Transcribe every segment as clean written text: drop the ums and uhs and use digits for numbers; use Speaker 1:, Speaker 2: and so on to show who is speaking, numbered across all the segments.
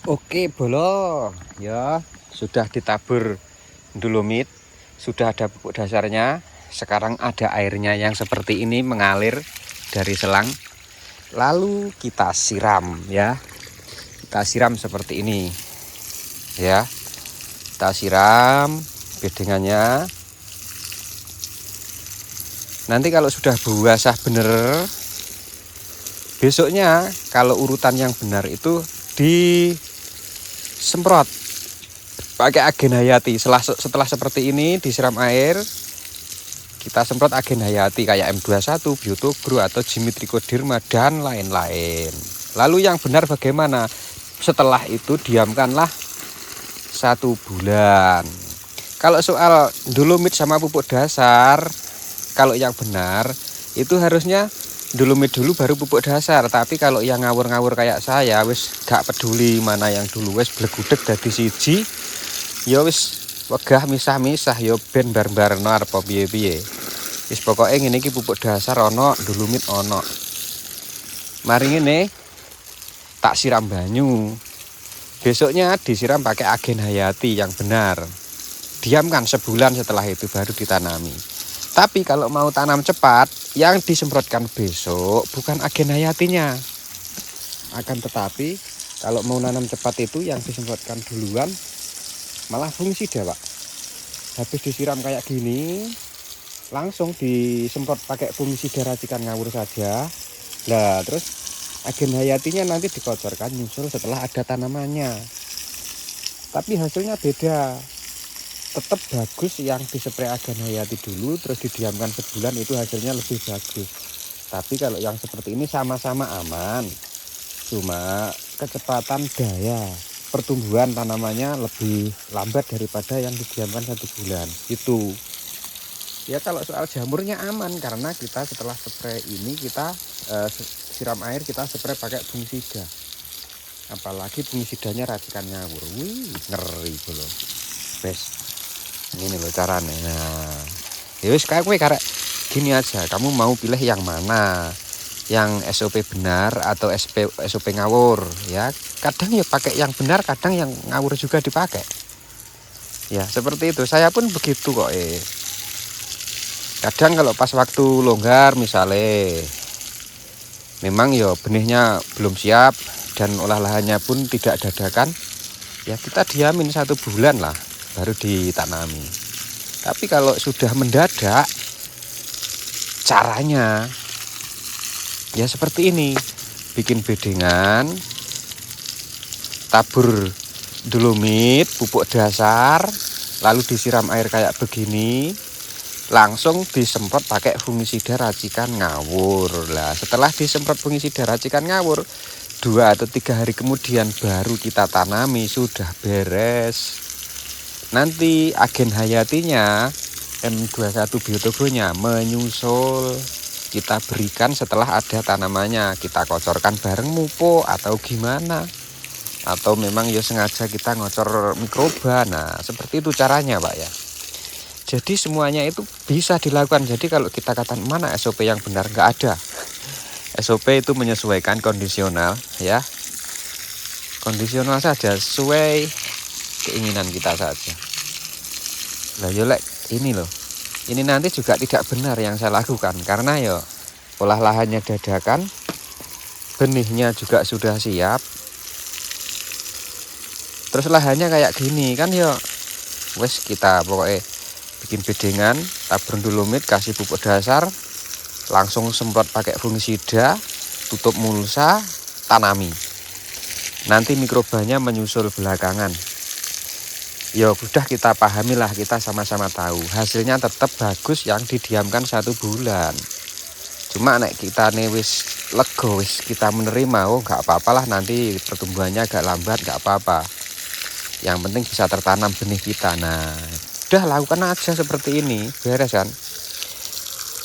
Speaker 1: Oke bolo ya, sudah ditabur dolomit, sudah ada pupuk dasarnya. Sekarang ada airnya yang seperti ini mengalir dari selang. Lalu kita siram ya. Kita siram seperti ini ya. Kita siram bedengannya. Nanti kalau sudah basah bener, besoknya kalau urutan yang benar itu disemprot pakai agen hayati. Setelah seperti ini disiram air, kita semprot agen hayati kayak M21, Biotogro atau Jimitrichoderma dan lain-lain. Lalu yang benar bagaimana? Setelah itu diamkanlah 1 bulan. Kalau soal dolomit sama pupuk dasar, kalau yang benar itu harusnya dolomit dulu baru pupuk dasar. Tapi kalau yang ngawur-ngawur kayak saya, wis gak peduli mana yang dulu, wis blegudeg dadi siji, ya wis wegah misah-misah ya ben bar-barno arep piye-piye. Wis pokoke ngene iki pupuk dasar ana, dolomit ana. Mari ngene tak siram banyu. Besoknya disiram pakai agen hayati yang benar. Diamkan sebulan, setelah itu baru ditanami. Tapi kalau mau tanam cepat, yang disemprotkan besok bukan agen hayatinya. Akan tetapi kalau mau nanam cepat itu yang disemprotkan duluan malah fungisida, Pak. Habis disiram kayak gini, langsung disemprot pakai fungisida racikan ngawur saja. Lah terus agen hayatinya nanti dikocorkan nyusul setelah ada tanamannya. Tapi hasilnya beda. Tetap bagus yang dispray agen hayati dulu terus didiamkan sebulan, itu hasilnya lebih bagus. Tapi kalau yang seperti ini sama-sama aman, cuma kecepatan daya pertumbuhan tanamannya lebih lambat daripada yang didiamkan 1 bulan. Itu ya. Kalau soal jamurnya aman karena kita setelah spray ini kita siram air, kita spray pakai fungisida. Apalagi fungisidanya racikan ngawur. Wih, ngeri belum. Bes. Ini loh caranya. Nah, ya wis kayak gue karek gini aja. Kamu mau pilih yang mana? Yang SOP benar atau SOP ngawur ya. Kadang ya pakai yang benar, kadang yang ngawur juga dipakai. Ya, seperti itu. Saya pun begitu kok. Kadang kalau pas waktu longgar misalnya memang ya benihnya belum siap dan olah lahannya pun tidak dadakan, ya kita diamin 1 bulan lah baru ditanami. Tapi kalau sudah mendadak, caranya ya seperti ini. Bikin bedengan, tabur dolomit, pupuk dasar, lalu disiram air kayak begini, langsung disemprot pakai fungisida racikan ngawur. Lah setelah disemprot fungisida racikan ngawur, 2 atau 3 hari kemudian baru kita tanami, sudah beres. Nanti agen hayatinya M21 Biotogronya menyusul, kita berikan setelah ada tanamannya. Kita kocorkan bareng mupo atau gimana, atau memang ya sengaja kita ngocor mikroba. Nah seperti itu caranya, Pak ya. Jadi semuanya itu bisa dilakukan. Jadi kalau kita katakan mana SOP yang benar, nggak ada. SOP itu menyesuaikan kondisional ya. Kondisional saja, sesuai keinginan kita saja. Lah yo lek ini loh. Ini nanti juga tidak benar yang saya lakukan karena yo olah lahannya dadakan, benihnya juga sudah siap. Terus lahannya kayak gini kan yo wes kita pokoknya bikin bedengan, tabur dolomit, kasih pupuk dasar, langsung semprot pakai fungisida, tutup mulsa, tanami. Nanti mikrobanya menyusul belakangan. Ya sudah kita pahami lah, kita sama-sama tahu. Hasilnya tetap bagus yang didiamkan 1 bulan. Cuma nek kita nih wis lego, wis kita menerima, oh nggak apa-apalah nanti pertumbuhannya agak lambat, nggak apa-apa. Yang penting bisa tertanam benih kita. Nah, udah lakukan aja seperti ini, beres kan.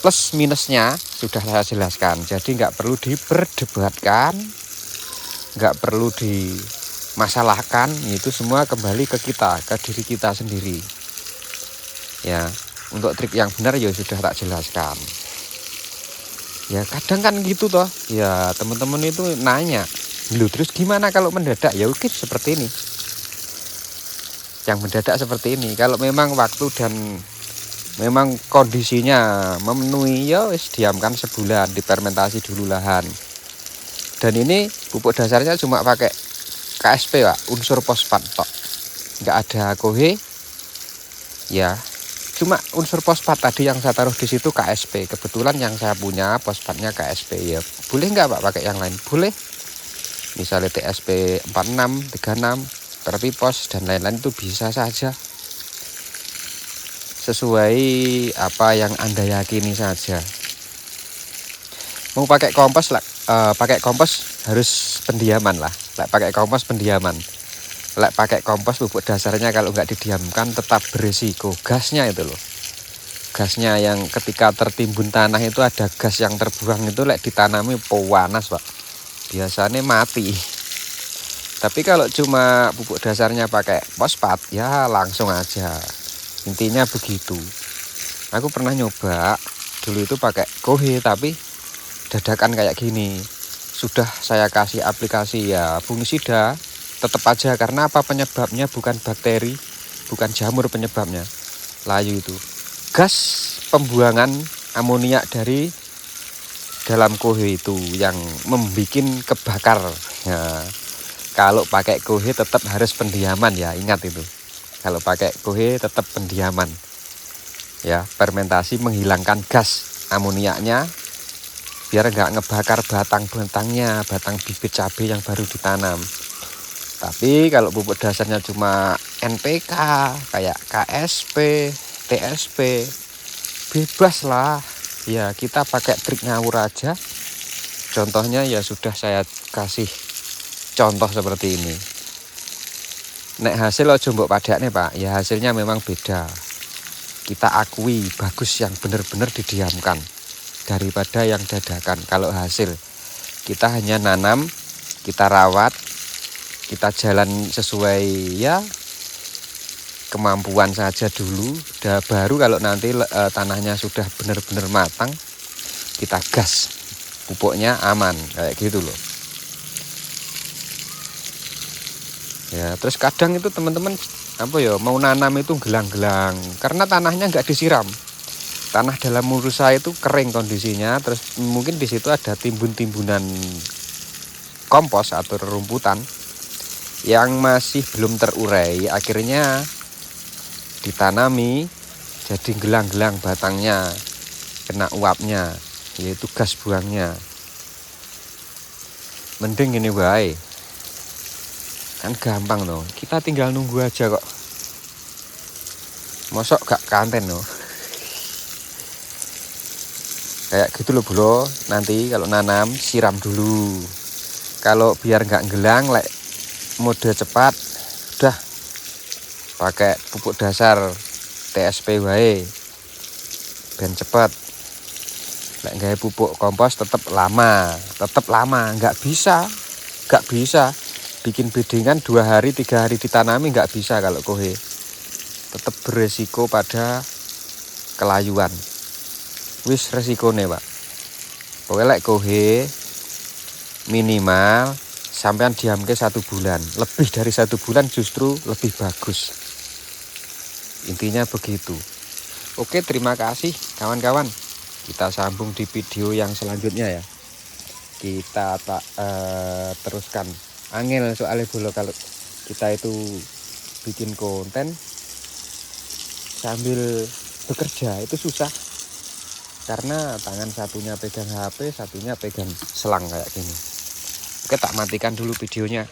Speaker 1: Plus minusnya sudah saya jelaskan. Jadi nggak perlu diperdebatkan, nggak perlu dimasalahkan. Itu semua kembali ke kita, ke diri kita sendiri. Ya, untuk trik yang benar ya sudah tak jelaskan. Ya kadang kan gitu toh. Ya teman-teman itu nanya, Loh, terus gimana kalau mendadak? Ya oke seperti ini. Yang mendadak seperti ini. Kalau memang waktu dan memang kondisinya memenuhi, ya wis diamkan sebulan, difermentasi dulu lahan. Dan ini pupuk dasarnya cuma pakai KSP Pak, unsur fosfat tok. Nggak ada kohe. Ya, cuma unsur fosfat tadi yang saya taruh di situ KSP. Kebetulan yang saya punya fosfatnya KSP ya. Boleh nggak Pak pakai yang lain? Boleh. Misalnya TSP 46, 36, Terpipos dan lain-lain itu bisa saja. Sesuai apa yang Anda yakini saja. Mau pakai kompos lah, pakai kompos harus pendiaman lah. Pakai kompos pendiaman. Pakai kompos pupuk dasarnya kalau nggak didiamkan tetap berisiko. Gasnya itu loh. Gasnya yang ketika tertimbun tanah itu ada gas yang terbuang itu ditanami panas Pak. Biasanya mati. Tapi kalau cuma pupuk dasarnya pakai fosfat ya langsung aja. Intinya begitu. Aku pernah nyoba dulu itu pakai kohe tapi dadakan kayak gini. Sudah saya kasih aplikasi ya fungisida, tetap aja karena apa penyebabnya bukan bakteri, bukan jamur penyebabnya. Layu itu. Gas pembuangan amoniak dari dalam kohe itu yang membuat kebakar. Ya. Kalau pakai kohe tetap harus pendiaman ya, ingat itu. Kalau pakai kohe tetap pendiaman. Ya, fermentasi menghilangkan gas amoniaknya biar nggak ngebakar batang-batangnya, batang bibit cabai yang baru ditanam. Tapi kalau pupuk dasarnya cuma NPK, kayak KSP, TSP, bebas lah. Ya, kita pakai trik ngawur aja. Contohnya ya sudah saya kasih contoh seperti ini. Nek hasil ojo mbok padakne Pak, ya hasilnya memang beda. Kita akui bagus yang benar-benar didiamkan daripada yang dadakan. Kalau hasil kita hanya nanam, kita rawat, kita jalan sesuai ya kemampuan saja dulu. Baru kalau nanti tanahnya sudah benar-benar matang, kita gas. Pupuknya aman kayak gitu loh. Ya, terus kadang itu teman-teman mau nanam itu gelang-gelang karena tanahnya nggak disiram. Tanah dalam murusa itu kering kondisinya, terus mungkin di situ ada timbun-timbunan kompos atau rerumputan yang masih belum terurai, akhirnya ditanami jadi gelang-gelang batangnya, kena uapnya, yaitu gas buangnya. Mending ini wae. Kan gampang loh, kita tinggal nunggu aja kok. Mosok gak kanten loh. Kayak gitu loh bro, nanti kalau nanam siram dulu. Kalau biar gak gelang, mode cepat, udah pakai pupuk dasar TSP wae, ben cepet. Gak pupuk kompos tetap lama, nggak bisa. Bikin bedengan 2 hari 3 hari ditanami nggak bisa kalau kohe. Tetap beresiko pada kelayuan. Wis resikonya Pak. Pokoknya kohe minimal sampean diamke 1 bulan. Lebih dari 1 bulan justru lebih bagus. Intinya begitu. Oke, terima kasih kawan-kawan. Kita sambung di video yang selanjutnya ya. Kita teruskan. Angel soalnya dulu kalau kita itu bikin konten sambil bekerja itu susah karena tangan satunya pegang HP, satunya pegang selang kayak gini. Oke, tak matikan dulu videonya.